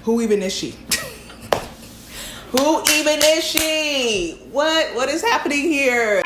Who even is she? Who even is she? What is happening here?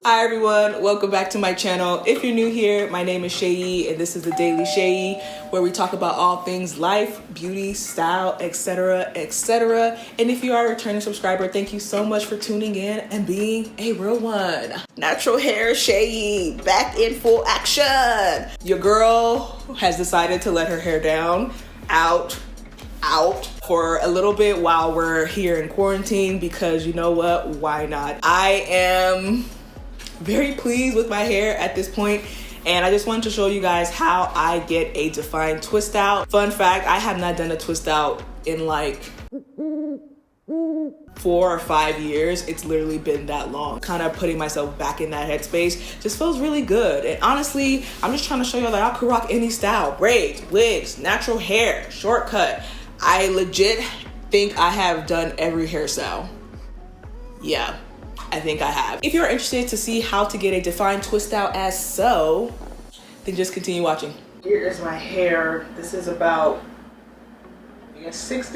Hi everyone, welcome back to my channel. If you're new here, my name is Seyi and this is the Daily Seyi, where we talk about all things life, beauty, style, etc, etc. And if you are a returning subscriber, thank you so much for tuning in and being a real one. Natural hair Seyi, back in full action. Your girl has decided to let her hair down, out for a little bit while we're here in quarantine, because you know what, why not? I am very pleased with my hair at this point, and I just wanted to show you guys how I get a defined twist out. Fun fact, I have not done a twist out in like 4 or 5 years. It's literally been that long. Kind of putting myself back in that headspace just feels really good. And honestly, I'm just trying to show you that I could rock any style: braids, wigs, natural hair, shortcut. I legit think I have done every hairstyle. Yeah, I think I have. If you're interested to see how to get a defined twist out as so, then just continue watching. Here is my hair. This is about, I guess, 5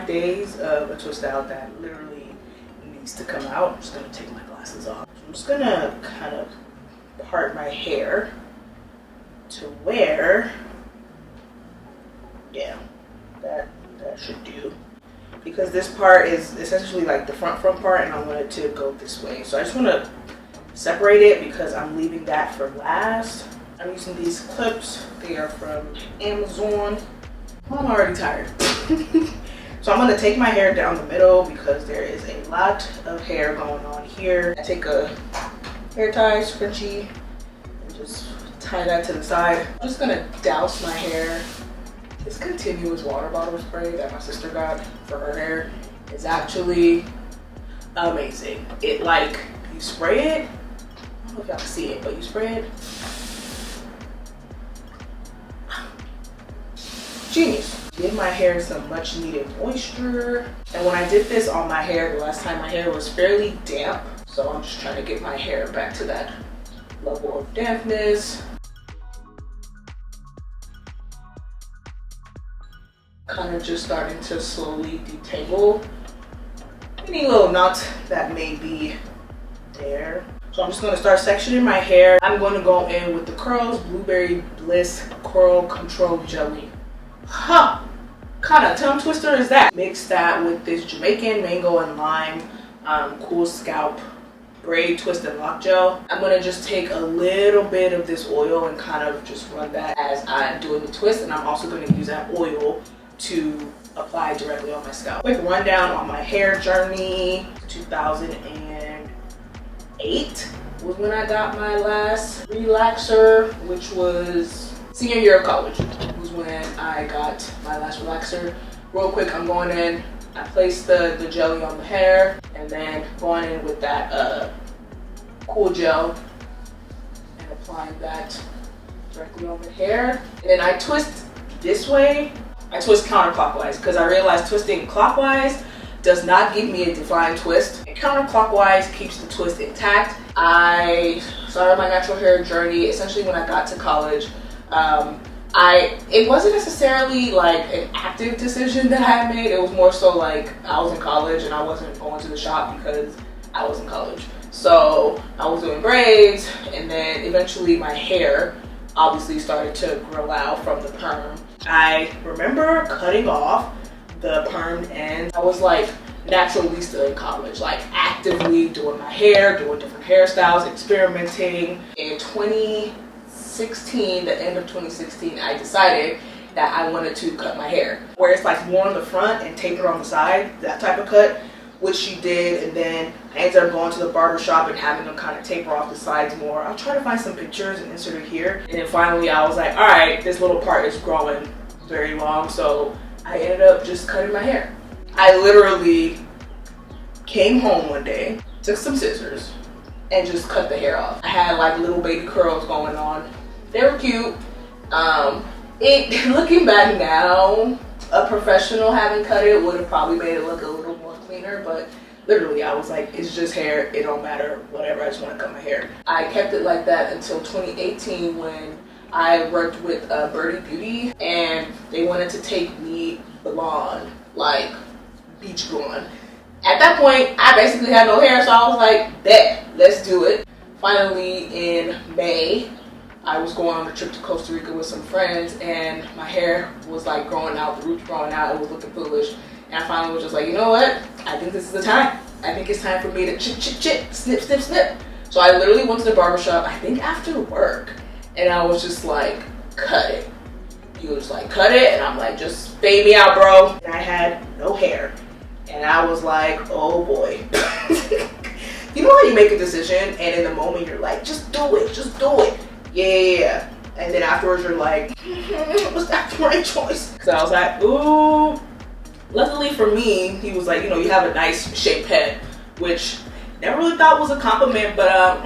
days of a twist out that literally needs to come out. I'm just gonna take my glasses off. I'm just gonna kind of part my hair to where, yeah, that should do. Because this part is essentially like the front part, and I want it to go this way. So I just want to separate it because I'm leaving that for last. I'm using these clips. They are from Amazon. Well, I'm already tired. So I'm going to take my hair down the middle because there is a lot of hair going on here. I take a hair tie, scrunchie, and just tie that to the side. I'm just going to douse my hair. This continuous water bottle spray that my sister got for her hair is actually amazing. It, like, you spray it, I don't know if y'all can see it, but you spray it. Genius. Give my hair some much needed moisture. And when I did this on my hair, the last time my hair was fairly damp. So I'm just trying to get my hair back to that level of dampness. Kind of just starting to slowly detangle any little knots that may be there. So I'm just going to start sectioning my hair. I'm going to go in with the Curls Blueberry Bliss Curl Control Jelly. Huh, kind of tongue twister is that. Mix that with this Jamaican Mango and Lime Cool Scalp Braid Twist and Lock Gel. I'm going to just take a little bit of this oil and kind of just run that as I'm doing the twist, and I'm also going to use that oil to apply directly on my scalp. Quick rundown on my hair journey. 2008 was when I got my last relaxer, which was senior year of college. Was when I got my last relaxer. Real quick, I'm going in, I place the jelly on the hair, and then going in with that cool gel and applying that directly on the hair. And then I twist this way. I twist counterclockwise because I realized twisting clockwise does not give me a defined twist, and counterclockwise keeps the twist intact. I started my natural hair journey essentially when I got to college. It wasn't necessarily like an active decision that I made. It was more so like I was in college and I wasn't going to the shop because I was in college. So I was doing braids, and then eventually my hair obviously started to grow out from the perm. I remember cutting off the permed end. I was like naturalista in college, like actively doing my hair, doing different hairstyles, experimenting. In 2016, the end of 2016, I decided that I wanted to cut my hair, where it's like more on the front and taper on the side, that type of cut, which she did. And then I ended up going to the barber shop and having them kind of taper off the sides more. I'll try to find some pictures and insert it here. And then finally I was like, all right, this little part is growing very long, so I ended up just cutting my hair. I literally came home one day, took some scissors, and just cut the hair off. I had like little baby curls going on. They were cute. Looking back now, a professional having cut it would have probably made it look a little more cleaner, but Literally, I was like, it's just hair, it don't matter, whatever, I just want to cut my hair. I kept it like that until 2018 when I worked with Birdie Beauty and they wanted to take me blonde, like beach blonde. At that point, I basically had no hair, so I was like, bet, let's do it. Finally, in May, I was going on a trip to Costa Rica with some friends and my hair was like growing out, the roots growing out, it was looking foolish. And I finally was just like, you know what? I think this is the time. I think it's time for me to snip, snip, snip. So I literally went to the barbershop, I think after work. And I was just like, cut it. He was like, cut it. And I'm like, just fade me out, bro. And I had no hair. And I was like, oh boy. You know how you make a decision and in the moment you're like, just do it, just do it. Yeah. And then afterwards you're like, was that the right choice? So I was like, ooh. Luckily for me, he was like, you know, you have a nice shaped head, which never really thought was a compliment, but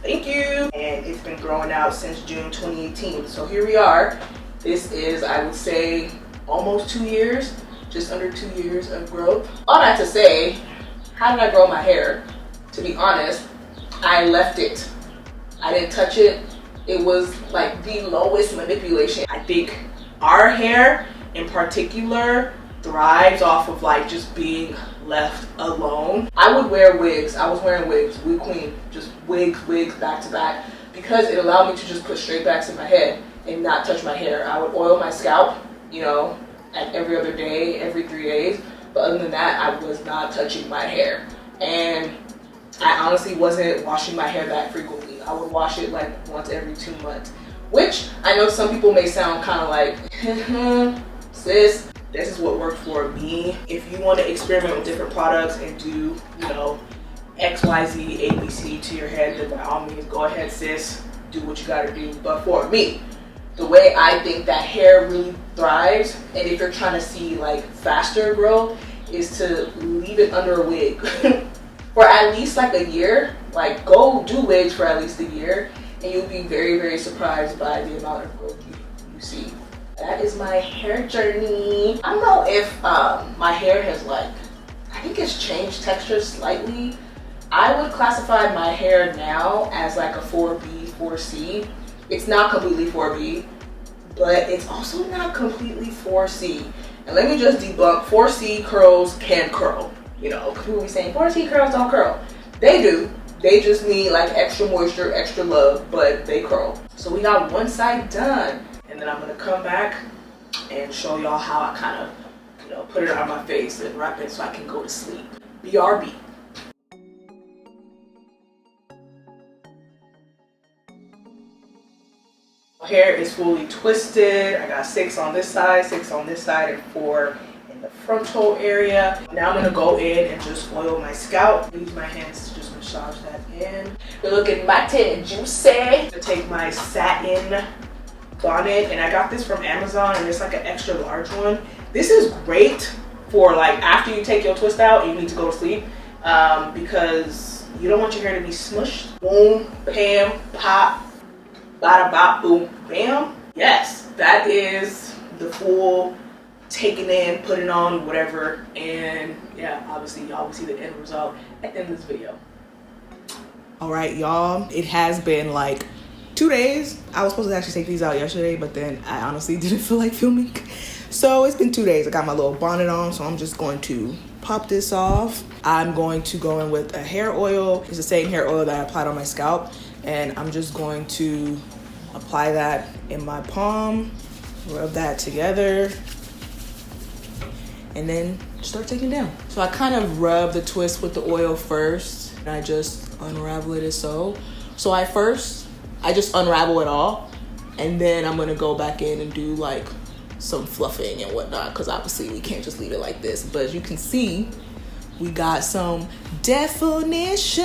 thank you. And it's been growing out since June 2018. So here we are. This is, I would say, almost 2 years, just under 2 years of growth. All that to say, how did I grow my hair? To be honest, I left it. I didn't touch it. It was like the lowest manipulation. I think our hair in particular thrives off of like just being left alone. I would wear wigs. I was wearing wigs, wig queen, just wigs back to back, because it allowed me to just put straight backs in my head and not touch my hair. I would oil my scalp, you know, at every other day, every 3 days. But other than that, I was not touching my hair. And I honestly wasn't washing my hair that frequently. I would wash it like once every 2 months, which I know some people may sound kind of like, sis, this is what worked for me. If you want to experiment with different products and do, you know, X, Y, Z, A, B, C to your head, then by all means, go ahead, sis, do what you gotta do. But for me, the way I think that hair really thrives, and if you're trying to see like faster growth, is to leave it under a wig for at least like a year. Like, go do wigs for at least a year, and you'll be very, very surprised by the amount of growth you see. That is my hair journey. I don't know if my hair has like, I think it's changed texture slightly. I would classify my hair now as like a 4B, 4C. It's not completely 4B, but it's also not completely 4C. And let me just debunk, 4C curls can curl. You know, people be saying 4C curls don't curl. They do. They just need like extra moisture, extra love, but they curl. So we got one side done. And then I'm gonna come back and show y'all how I kind of, you know, put it on my face and wrap it so I can go to sleep. BRB. My hair is fully twisted. I got 6 on this side, 6 on this side, and 4 in the frontal area. Now I'm gonna go in and just oil my scalp. Use my hands to just massage that in. We're looking matte and juicy. I'm gonna take my satin bonnet, and I got this from Amazon, and it's like an extra large one. This is great for like after you take your twist out and you need to go to sleep, because you don't want your hair to be smushed. Boom, bam, pop, bada bop, boom, bam. Yes, that is the full taking in, putting on, whatever. And yeah, obviously y'all will see the end result at the end of this video. All right, y'all, it has been like 2 days. I was supposed to actually take these out yesterday, but then I honestly didn't feel like filming. So it's been 2 days. I got my little bonnet on, so I'm just going to pop this off. I'm going to go in with a hair oil. It's the same hair oil that I applied on my scalp, and I'm just going to apply that in my palm, rub that together, and then start taking it down. So I kind of rub the twist with the oil first, and I just unravel it as so. So I just unravel it all, and then I'm gonna go back in and do like some fluffing and whatnot, because obviously we can't just leave it like this. But as you can see, we got some definition.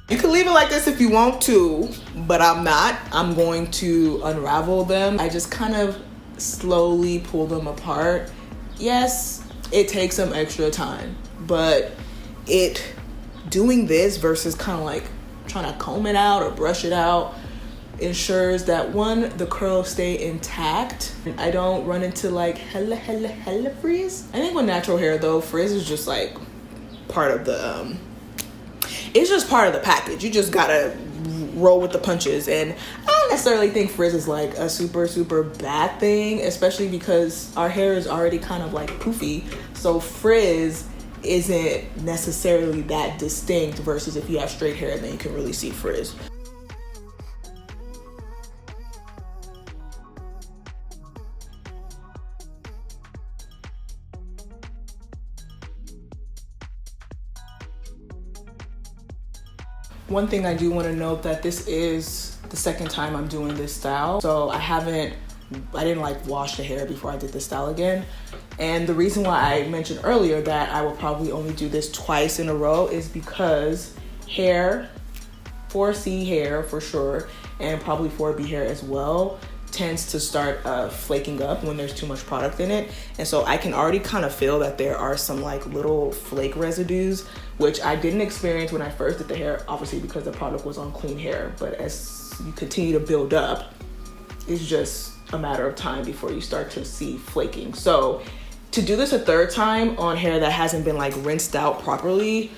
You can leave it like this if you want to, but I'm not. I'm going to unravel them. I just kind of slowly pull them apart. Yes, it takes some extra time, but doing this versus kind of like trying to comb it out or brush it out ensures that, one, the curls stay intact. I don't run into like hella frizz. I think with natural hair though, frizz is just like part of the it's just part of the package. You just gotta roll with the punches. And I don't necessarily think frizz is like a super bad thing, especially because our hair is already kind of like poofy, so frizz isn't necessarily that distinct versus if you have straight hair, then you can really see frizz. One thing I do want to note that this is the second time I'm doing this style. So I didn't like wash the hair before I did this style again. And the reason why I mentioned earlier that I will probably only do this twice in a row is because hair, 4C hair for sure, and probably 4B hair as well, tends to start flaking up when there's too much product in it. And so I can already kind of feel that there are some like little flake residues, which I didn't experience when I first did the hair, obviously because the product was on clean hair. But as you continue to build up, it's just a matter of time before you start to see flaking. So to do this a third time on hair that hasn't been like rinsed out properly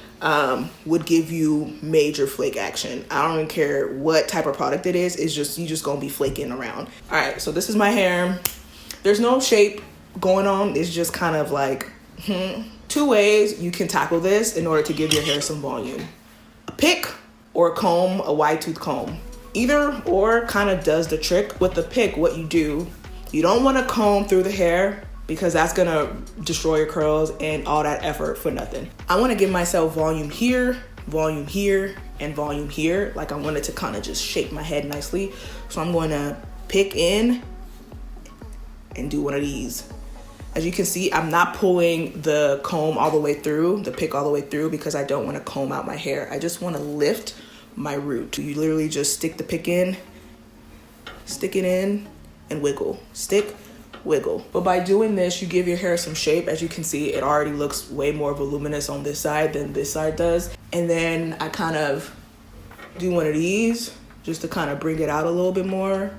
would give you major flake action. I don't even care what type of product it is. It's just, you just gonna be flaking around. All right, so this is my hair. There's no shape going on. It's just kind of like, two ways you can tackle this in order to give your hair some volume. A pick or a comb, a wide tooth comb. Either or kind of does the trick. With the pick, what you do, you don't want to comb through the hair because that's gonna destroy your curls and all that effort for nothing. I want to give myself volume here, and volume here. Like I wanted to kind of just shape my head nicely. So I'm going to pick in and do one of these. As you can see, I'm not pulling the comb all the way through, the pick all the way through, because I don't want to comb out my hair. I just want to lift my root. You literally just stick the pick in, stick it in, and wiggle. Stick, wiggle. But by doing this, you give your hair some shape. As you can see, it already looks way more voluminous on this side than this side does. And then I kind of do one of these just to kind of bring it out a little bit more,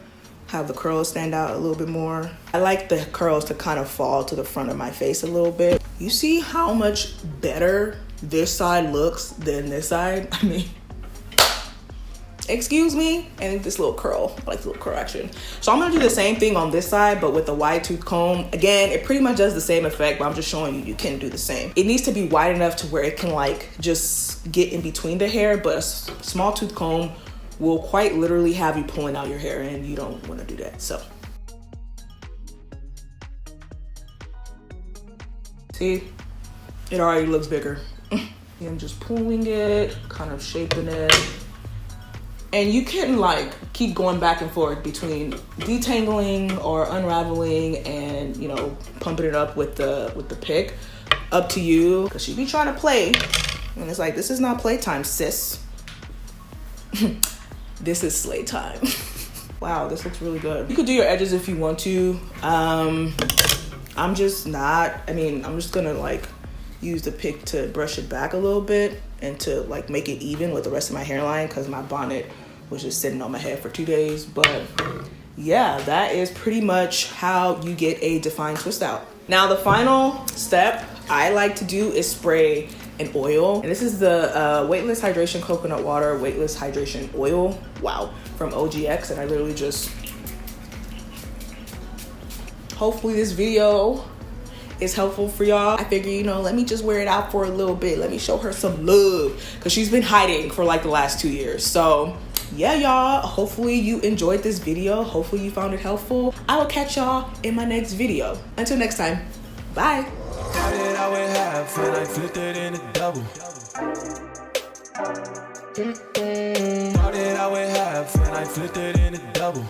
have the curls stand out a little bit more. I like the curls to kind of fall to the front of my face a little bit. You see how much better this side looks than this side? I mean, excuse me, and this little curl, I like the little curl action. So I'm gonna do the same thing on this side, but with the wide tooth comb. Again, it pretty much does the same effect, but I'm just showing you can do the same. It needs to be wide enough to where it can like just get in between the hair, but a small tooth comb will quite literally have you pulling out your hair, and you don't wanna do that, so. See, it already looks bigger. I'm just pulling it, kind of shaping it. And you can like keep going back and forth between detangling or unraveling and, you know, pumping it up with the pick. Up to you, because she be trying to play. And it's like, this is not playtime, sis. This is slay time. Wow, this looks really good. You could do your edges if you want to. I'm just gonna like use the pick to brush it back a little bit and to like make it even with the rest of my hairline, because my bonnet was just sitting on my head for 2 days. But yeah, that is pretty much how you get a defined twist out. Now the final step I like to do is spray an oil. And this is the Weightless Hydration Coconut Water Weightless Hydration Oil. Wow, from OGX. And I literally just, hopefully this video is helpful for y'all. I figure, you know, let me just wear it out for a little bit. Let me show her some love, because she's been hiding for like the last 2 years. So yeah, y'all, hopefully you enjoyed this video. Hopefully you found it helpful. I will catch y'all in my next video. Until next time, bye. Started out with half and I flipped it into double. Started out with half and I flipped it into double.